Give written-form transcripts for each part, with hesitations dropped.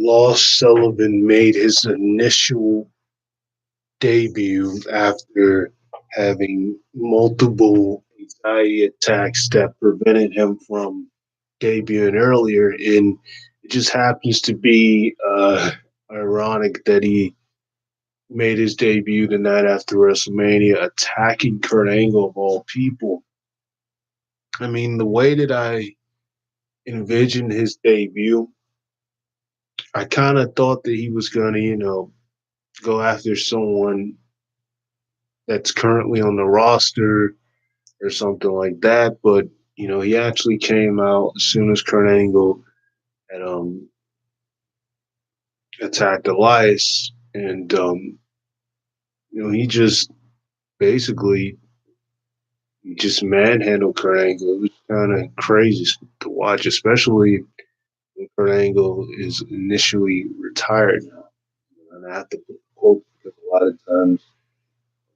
Lars Sullivan made his initial debut after having multiple anxiety attacks that prevented him from debuting earlier. And it just happens to be ironic that he made his debut the night after WrestleMania, attacking Kurt Angle of all people. I mean, the way that I envisioned his debut, I kind of thought that he was going to, go after someone that's currently on the roster or something like that. But he actually came out as soon as Kurt Angle had attacked Elias, and he just basically just manhandled Kurt Angle. It was kind of crazy to watch, especially when Kurt Angle is initially retired now. And I have to put the quote because a lot of times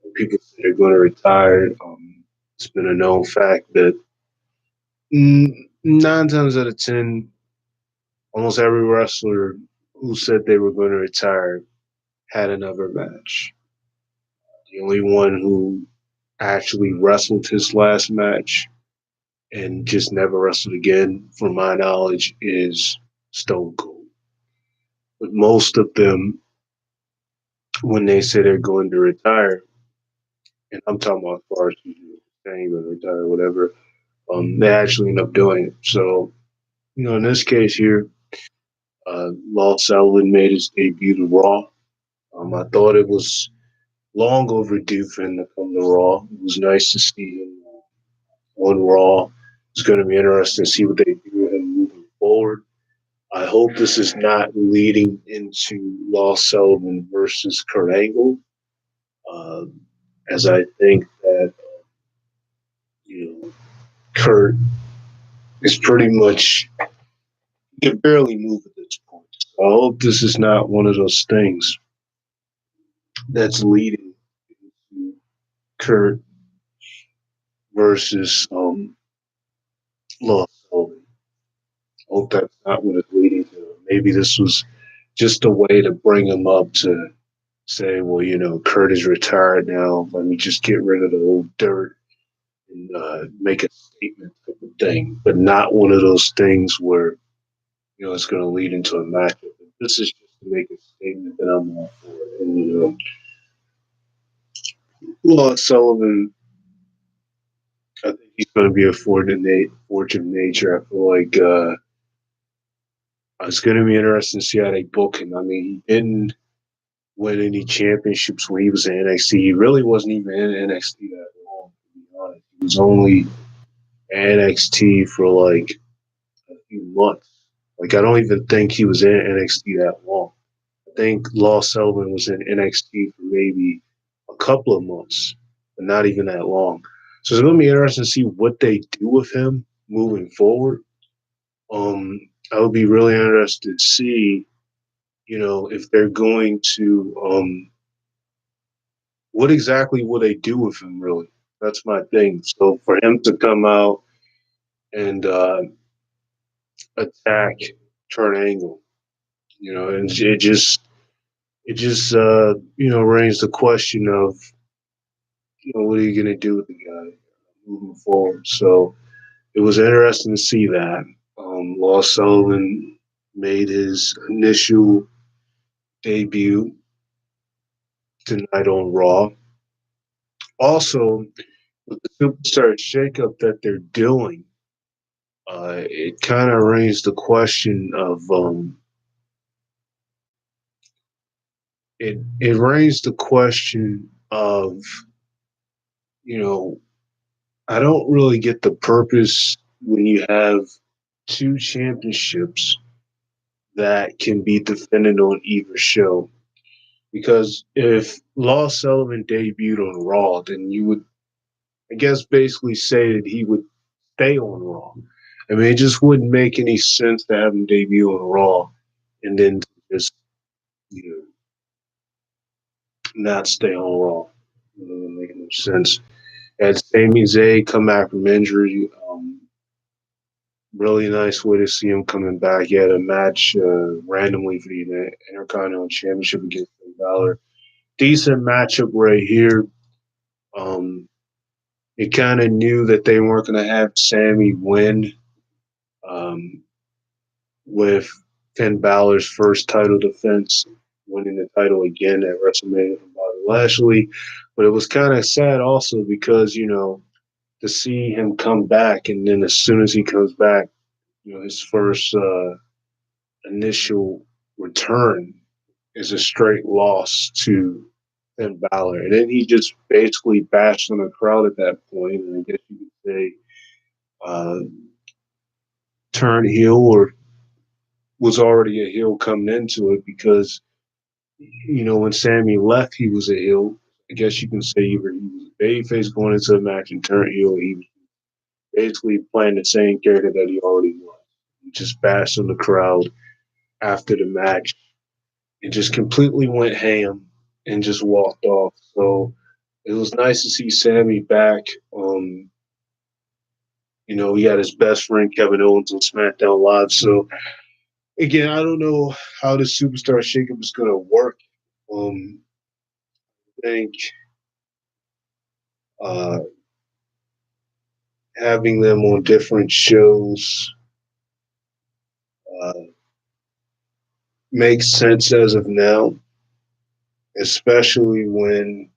when people say they're going to retire, it's been a known fact that nine times out of 10, almost every wrestler who said they were going to retire had another match. The only one who actually wrestled his last match and just never wrestled again, from my knowledge, is Stone Cold. But most of them, when they say they're going to retire, and I'm talking about as far as saying going to retire or whatever, they actually end up doing it. So, in this case here, Lars Sullivan made his debut to Raw. I thought it was long overdue for him to come to Raw. It was nice to see him on Raw. It's going to be interesting to see what they do with him moving forward. I hope this is not leading into Lars Sullivan versus Kurt Angle, uh, as I think that Kurt is pretty much, he can barely move at this point. So I hope this is not one of those things that's leading to Kurt versus Lars Sullivan. I hope that's not what it's leading to. Maybe this was just a way to bring him up to say, well, Kurt is retired now. Let me just get rid of the old dirt and make a statement type of thing, but not one of those things where it's going to lead into a matchup. This is just to make a statement that I'm all for it. And Lars Sullivan, I think he's going to be a force of nature. I feel like it's going to be interesting to see how they book him. I mean, he didn't win any championships when he was in NXT. He really wasn't even in NXT that long, to be honest. He was only NXT for like a few months. Like, I don't even think he was in NXT that long. I think Lars Sullivan was in NXT for maybe a couple of months, but not even that long. So it's going to be interesting to see what they do with him moving forward. I would be really interested to see, if they're going to, what exactly will they do with him, really? That's my thing. So for him to come out and attack Kurt Angle, and it just raised the question of, what are you going to do with the guy moving forward? So it was interesting to see that. Lars Sullivan made his initial debut tonight on Raw. Also, with the superstar shakeup that they're doing, it kind of raised the question of it raised the question of you know I don't really get the purpose when you have two championships that can be defended on either show. Because if Lars Sullivan debuted on Raw, then you would, I guess, basically say that he would stay on Raw. I mean, it just wouldn't make any sense to have him debut on Raw and then just, you know, not stay on Raw. It doesn't make no sense. Had Sami Zayn come back from injury, Really nice way to see him coming back. He had a match randomly for the Intercontinental Championship against Finn Balor. Decent matchup right here. Um, you kind of knew that they weren't going to have Sammy win um, with Finn Balor's first title defense, winning the title again at WrestleMania from Bobby Lashley. But it was kind of sad also because, to see him come back, and then as soon as he comes back, his first initial return is a straight loss to Finn Balor. And then he just basically bashed on the crowd at that point, and I guess you could say uh, turned heel or was already a heel coming into it because, when Sammy left, he was a heel. I guess you can say either he was a babyface going into the match and turned heel. He was basically playing the same character that he already was. He just bashed on the crowd after the match and just completely went ham and just walked off. So it was nice to see Sammy back. He had his best friend Kevin Owens on SmackDown Live. So again, I don't know how the Superstar Shakeup is going to work. I think uh, having them on different shows uh, makes sense as of now, especially when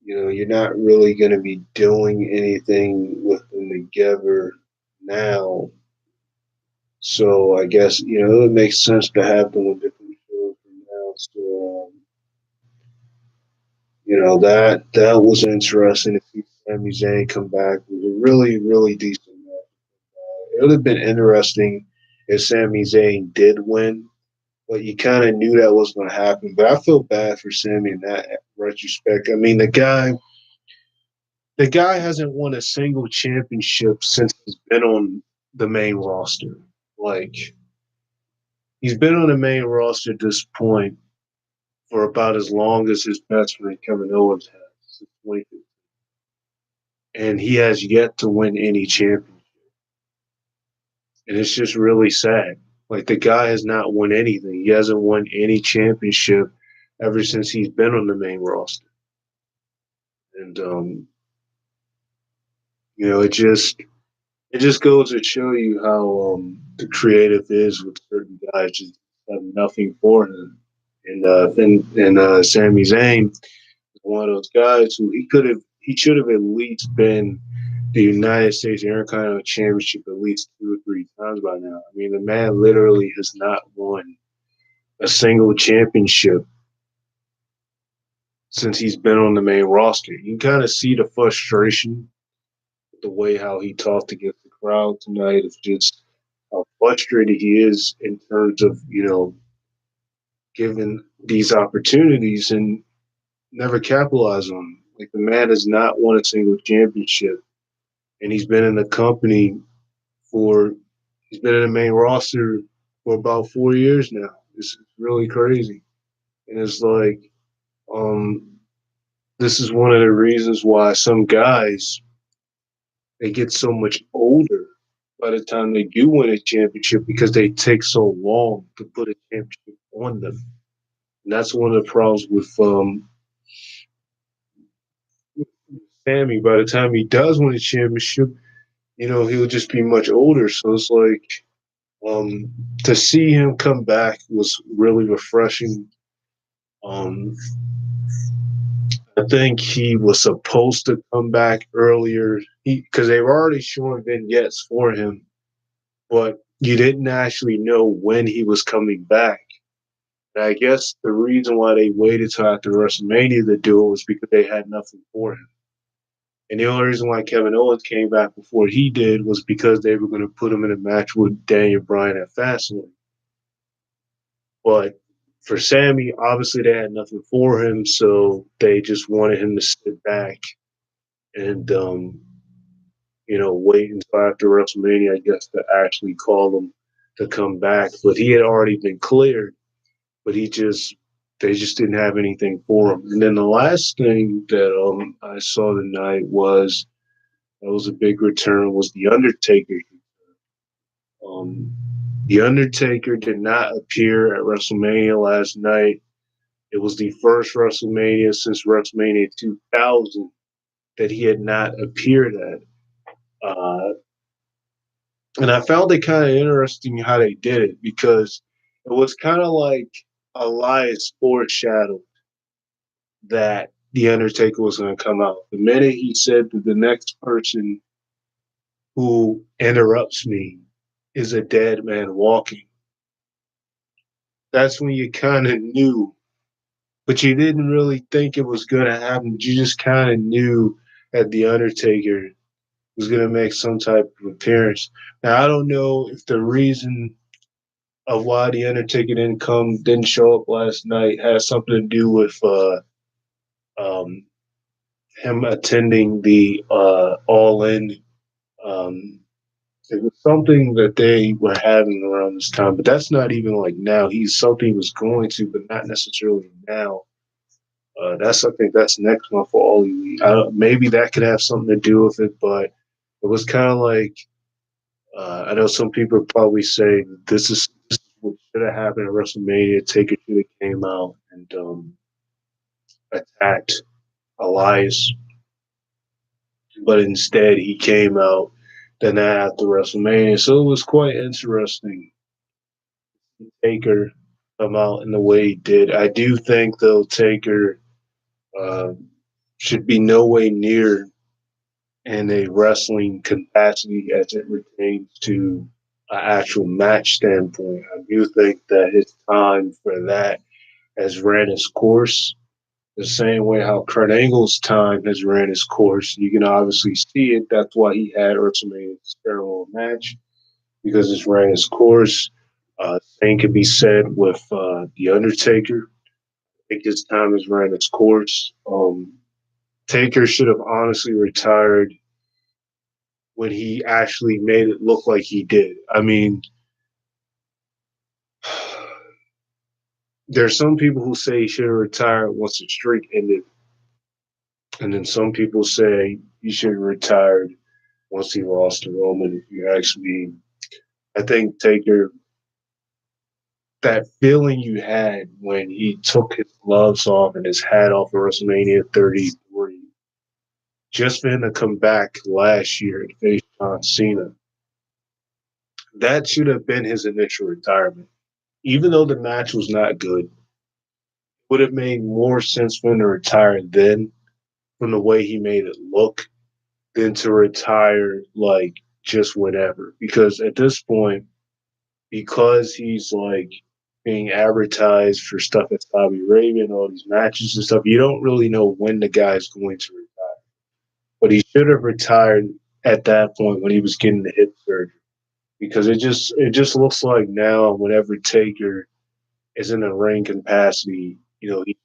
you're not really going to be doing anything with them together now. So I guess it makes sense to have them on different shows from now. So that was interesting to see Sami Zayn come back. It was a really really decent match. It would have been interesting if Sami Zayn did win, but you kind of knew that was going to happen. But I feel bad for Sami in that retrospect. I mean, the guy hasn't won a single championship since he's been on the main roster. Like, he's been on the main roster at this point for about as long as his best friend Kevin Owens has, since 2015. And he has yet to win any championship. And it's just really sad. Like, the guy has not won anything. He hasn't won any championship ever since he's been on the main roster. And it just goes to show you how the creative is with certain guys just have nothing for him. And Sami Zayn is one of those guys who he should have at least been the United States Intercontinental Championship at least 2 or 3 times by now. I mean, the man literally has not won a single championship since he's been on the main roster. You can kind of see the frustration, the way how he talked against the crowd tonight, of just how frustrated he is in terms of, given these opportunities and never capitalize on them. Like, the man has not won a single championship, and for he's been in the main roster for about 4 years now. It's really crazy, and it's like um, this is one of the reasons why some guys they get so much older by the time they do win a championship because they take so long to put a championship on them. And that's one of the problems with Sammy. By the time he does win a championship, he'll just be much older. So it's like um, to see him come back was really refreshing. Um, I think he was supposed to come back earlier because they were already showing vignettes for him, but you didn't actually know when he was coming back. And I guess the reason why they waited till after WrestleMania to do it was because they had nothing for him. And the only reason why Kevin Owens came back before he did was because they were going to put him in a match with Daniel Bryan at Fastlane. But for Sammy, obviously they had nothing for him, so they just wanted him to sit back and wait until after WrestleMania, I guess, to actually call him to come back. But he had already been cleared, but they just didn't have anything for him. And then the last thing that I saw tonight was that was a big return was the Undertaker. Um, the Undertaker did not appear at WrestleMania last night. It was the first WrestleMania since WrestleMania 2000 that he had not appeared at. Uh, and I found it kind of interesting how they did it because it was kind of like Elias foreshadowed that the Undertaker was going to come out. The minute he said that the next person who interrupts me is a dead man walking, that's when you kind of knew, but you didn't really think it was going to happen. But you just kind of knew that the Undertaker was going to make some type of appearance. Now I don't know if the reason of why the Undertaker didn't show up last night has something to do with um, him attending the All In. Um, it was something that they were having around this time, but that's not even like now. He's something he was going to, but not necessarily now. That's I think that's next month for All Elite. Maybe that could have something to do with it, but it was kind of like I know some people probably say this is what should have happened at WrestleMania. Taker should have came out and attacked Elias, but instead he came out the night after WrestleMania. So it was quite interesting. Taker come out in the way he did. I do think though Taker uh, should be no way near in a wrestling capacity as it pertains to an actual match standpoint. I do think that his time for that has ran its course. The same way how Kurt Angle's time has ran its course. You can obviously see it. That's why he had WrestleMania's farewell match because it's ran its course. Same could be said with The Undertaker. I think his time has ran its course. Taker should have honestly retired when he actually made it look like he did. I mean, there's some people who say he should have retired once the streak ended, and then some people say he should have retired once he lost to Roman. If you ask me, I think Taker, that feeling you had when he took his gloves off and his hat off at WrestleMania 33, just for him to come back last year and face John Cena, that should have been his initial retirement. Even though the match was not good, would have made more sense for him to retire then from the way he made it look than to retire like just whatever. Because at this point, because he's like being advertised for stuff at Saudi Arabia and all these matches and stuff, you don't really know when the guy's going to retire. But he should have retired at that point when he was getting the hip surgery. Because it just looks like now whenever Taker is in a ring capacity, he's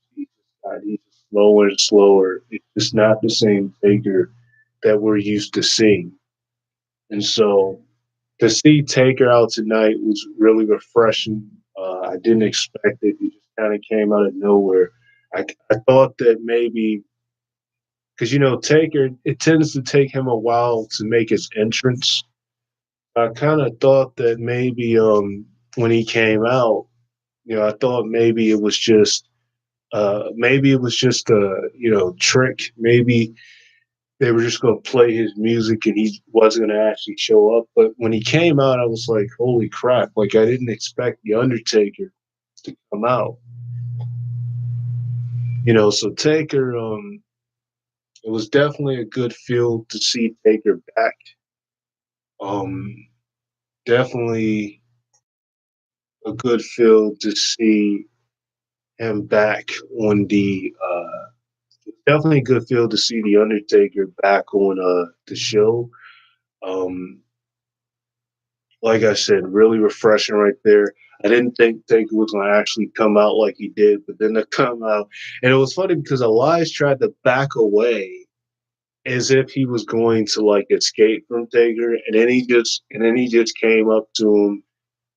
slower and slower. It's just not the same Taker that we're used to seeing. And so to see Taker out tonight was really refreshing. I didn't expect it. He just kind of came out of nowhere. I thought that maybe because Taker, it tends to take him a while to make his entrance. I kind of thought that maybe when he came out, I thought maybe it was just a trick. Maybe they were just going to play his music and he wasn't going to actually show up. But when he came out, I was like, holy crap! Like I didn't expect the Undertaker to come out. So Taker, it was definitely a good feel to see Taker back. Um, Definitely a good feel to see him back on the. Definitely a good feel to see the Undertaker back on the show. Um, like I said, really refreshing right there. I didn't think Taker was going to actually come out like he did, but then to come out, and it was funny because Elias tried to back away as if he was going to like escape from Taker, and then he just came up to him,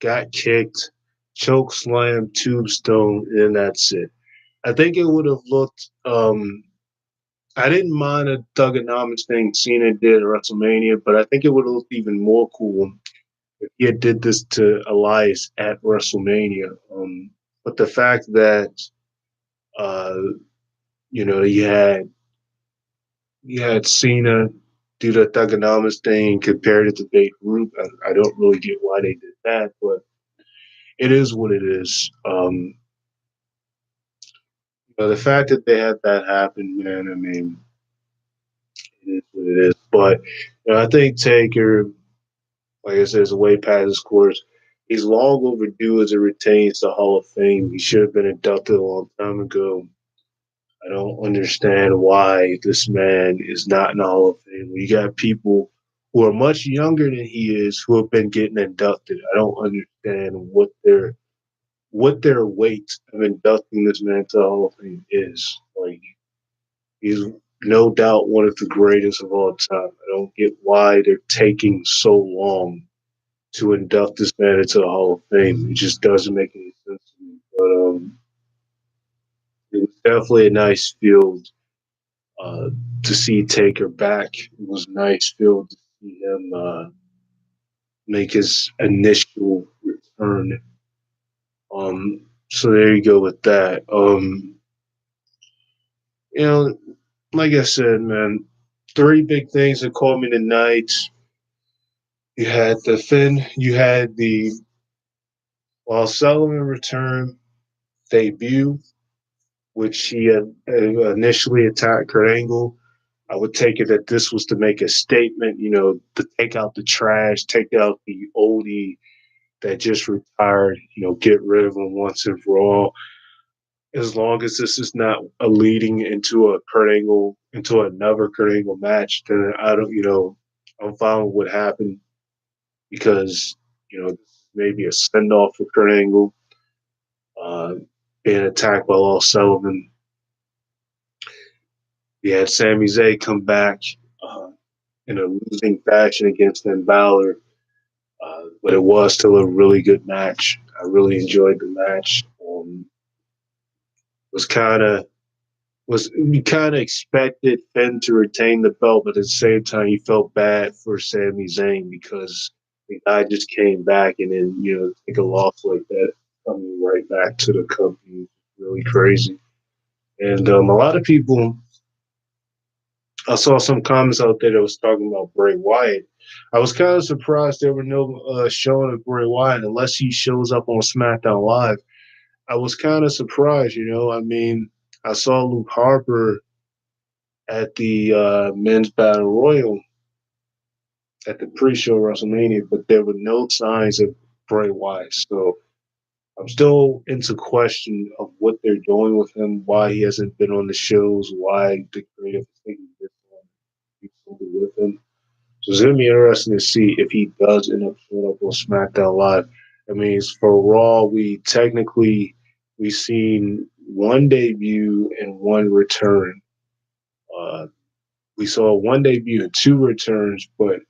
got kicked, choke slam, tombstone, and that's it. I think it would have looked. I didn't mind a Thugonomics thing Cena did at WrestleMania, but I think it would have looked even more cool he had did this to Elias at WrestleMania. But the fact that uh, you know you had Cena do the Thugonomics thing and compared it to Big Group, I don't really get why they did that, but it is what it is. The fact that they had that happen, man, I mean, it is what it is. But I think Taker, like I said, is way past his course. He's long overdue as it retains the Hall of Fame. He should have been inducted a long time ago. I don't understand why this man is not in the Hall of Fame. You got people who are much younger than he is who have been getting inducted. I don't understand what their weight of inducting this man to the Hall of Fame is. Like, he's no doubt one of the greatest of all time. I don't get why they're taking so long to induct this man into the Hall of Fame. It just doesn't make any sense to me. But it was definitely a nice field uh, to see Taker back. It was a nice field to see him make his initial return. So there you go with that. You know, like I said, man, three big things that caught me tonight. You had the Finn, you had the while Sullivan return debut, which he had initially attacked Kurt Angle. I would take it that this was to make a statement, to take out the trash, take out the oldie that just retired, get rid of him once and for all. As long as this is not a leading into another Kurt Angle match, then I don't, I'm fine with what happened because, maybe a send off for Kurt Angle, uh, being attacked by Lars Sullivan. We had Sami Zayn come back uh, in a losing fashion against Finn Balor, but it was still a really good match. I really enjoyed the match. Was kind of was we kind of expected Finn to retain the belt, but at the same time, you felt bad for Sami Zayn because the guy just came back and then take a loss like that, coming right back to the company, really crazy. And a lot of people, I saw some comments out there that was talking about Bray Wyatt. I was kind of surprised there were no showing of Bray Wyatt unless he shows up on SmackDown Live. I was kind of surprised, I mean, I saw Luke Harper at the men's battle royal at the pre-show WrestleMania, but there were no signs of Bray Wyatt. So I'm still into question of what they're doing with him, why he hasn't been on the shows, why the creative thing is something with him. So it's gonna be interesting to see if he does end up showing up on SmackDown Live. I mean, for Raw, we seen one debut and one return. Uh, we saw one debut and two returns, but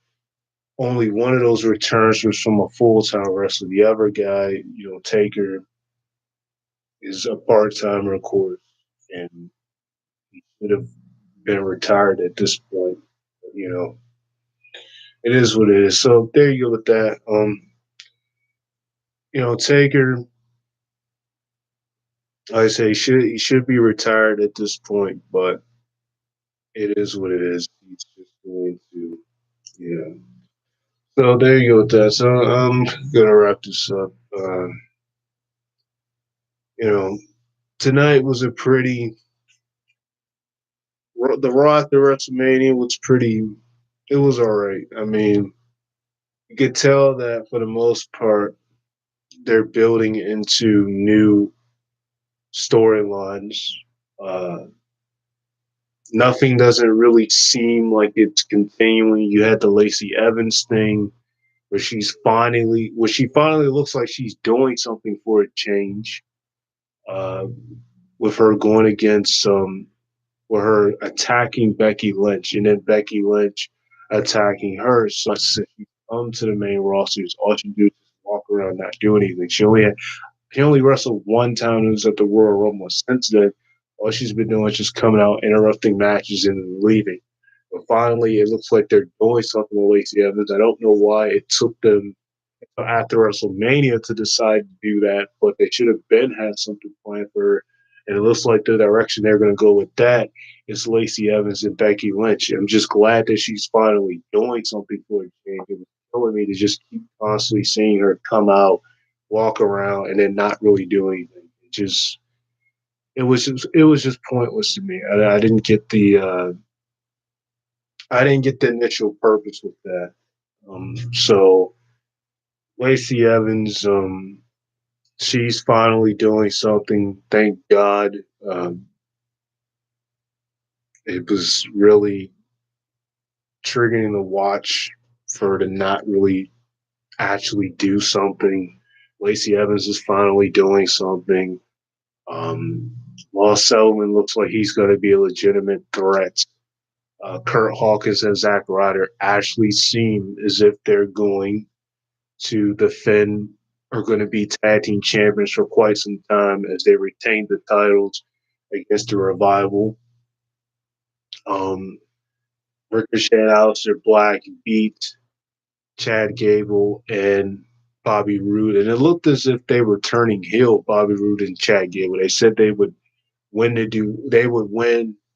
only one of those returns was from a full time wrestler. The other guy, Taker, is a part timer, of course, and he should have been retired at this point. But, it is what it is. So there you go with that. Taker, like I say, he should be retired at this point, but it is what it is. He's just going to, yeah. So there you go with that. So I'm gonna wrap this up. You know, tonight was a pretty. The Raw after WrestleMania was pretty. It was all right. I mean, you could tell that for the most part, they're building into new storylines. Uh, Nothing doesn't really seem like it's continuing. You had the Lacey Evans thing where she finally looks like she's doing something for a change. Uh, with her going against with her attacking Becky Lynch and then Becky Lynch attacking her. So since she come to the main roster, all she do is walk around not do anything. She only wrestled one time. It was at the Royal Rumble. Since then, all she's been doing is just coming out, interrupting matches, and leaving. But finally, it looks like they're doing something with Lacey Evans. I don't know why it took them. after WrestleMania to decide to do that, but they should have been had something planned for her. And it looks like the direction they're going to go with that is Lacey Evans and Becky Lynch. I'm just glad that she's finally doing something for a change. It was killing me to just keep constantly seeing her come out, walk around, and then not really do anything. It was just pointless to me. I didn't get the initial purpose with that. So Lacey Evans, she's finally doing something. Thank God. Um, it was really triggering to watch for her to not really actually do something. Lacey Evans is finally doing something. Um, Lars Sullivan looks like he's going to be a legitimate threat. Kurt Hawkins and Zack Ryder actually seem as if they're going to defend are going to be tag team champions for quite some time as they retain the titles against the Revival. Um, Ricochet and Aleister Black beat Chad Gable and Bobby Roode, and it looked as if they were turning heel. Bobby Roode and Chad Gable. They said they would win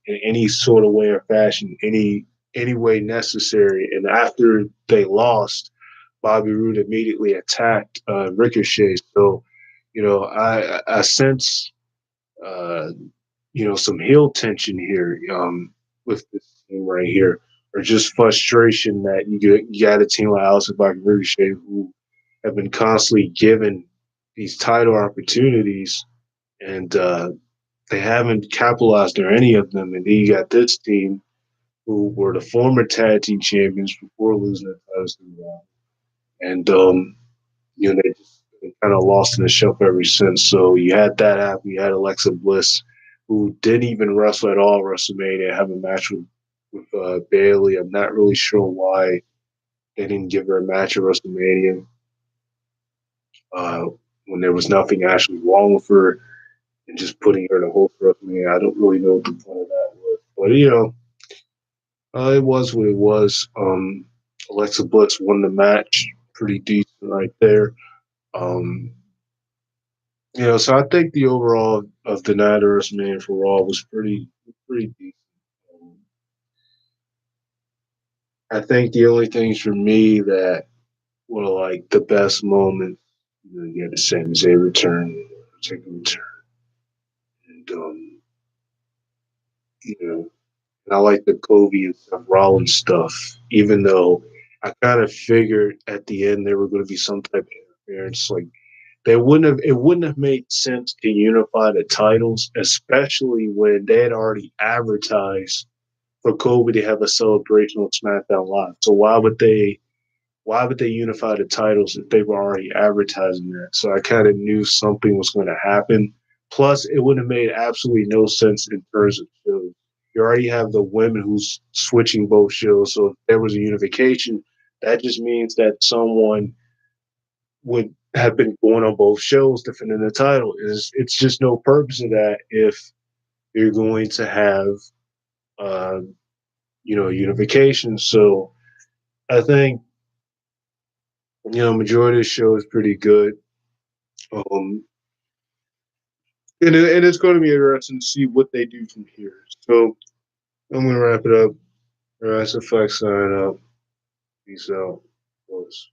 in any sort of way or fashion, any way necessary. And after they lost, Bobby Roode immediately attacked Ricochet. So, I sense uh, some heel tension here with this team right here, or just frustration that you got a team like Alice Black and Ricochet who have been constantly given these title opportunities, and they haven't capitalized on any of them. And then you got this team who were the former tag team champions before losing the titles to Raw, and they just kind of lost in the shelf ever since. So you had that happen. You had Alexa Bliss, who didn't even wrestle at all WrestleMania, have a match with Bailey. I'm not really sure why they didn't give her a match at WrestleMania uh, when there was nothing actually wrong with her, and just putting her in a hold for WrestleMania. I don't really know what the point of that was, but it was what it was. Alexa Bliss won the match, pretty decent right there. Um, so I think the overall of the night of WrestleMania for Raw was pretty decent. Um, I think the only things for me that were like the best moments, you had the Sami Zayn return, take a return, and you know, and I like the Kobe and Seth Rollins stuff, even though I kind of figured at the end there were going to be some type of interference. Like it wouldn't have made sense to unify the titles, especially when they had already advertised for Kobe to have a celebration on SmackDown Live. So why would they unify the titles if they were already advertising that? So I kind of knew something was going to happen. Plus, it would have made absolutely no sense in terms of shows. You already have the women who's switching both shows. So if there was a unification, that just means that someone would have been going on both shows defending the title. It's just no purpose of that if you're going to have uh, unification. So I think majority of the show is pretty good. Um, and it's going to be interesting to see what they do from here. So I'm going to wrap it up. All right, so Flex sign up. Peace out. Boys.